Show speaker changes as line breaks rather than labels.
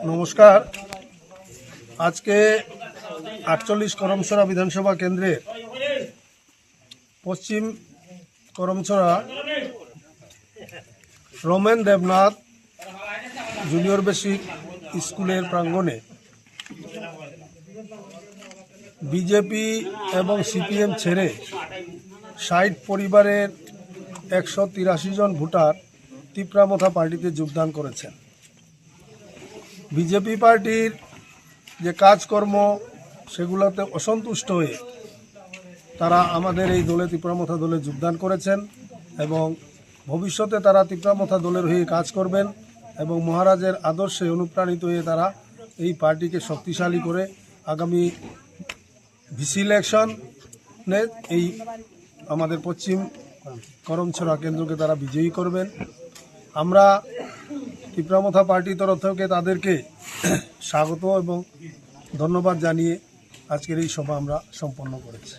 নমস্কার। আজকে 48 করমছড়া বিধানসভা কেন্দ্রে পশ্চিম করমছড়া রমেন দেবনাথ জুনিয়র বেসিক স্কুলের প্রাঙ্গণে বিজেপি এবং সিপিএম ছেড়ে 60 পরিবারের 183 জন ভোটার তিপ্রামথা পার্টিতে যোগদান করেছেন। বিজেপি পার্টির যে কাজকর্ম সেগুলোতে অসন্তুষ্ট হয়ে তারা আমাদের এই দলে তিপ্রামথা দলে যোগদান করেছেন এবং ভবিষ্যতে তারা তিপ্রামথা দলের হয়ে কাজ করবেন এবং মহারাজের আদর্শে অনুপ্রাণিত হয়ে তারা এই পার্টিকে শক্তিশালী করে আগামী ভিসি ইলেকশনে এই আমাদের পশ্চিম করমছড়া কেন্দ্রকে তারা বিজয়ী করবেন। আমরা তিপ্রামথা পার্টির তরফ থেকে তাদেরকে স্বাগত এবং ধন্যবাদ জানিয়ে আজকের এই সভা আমরা সম্পন্ন করেছি।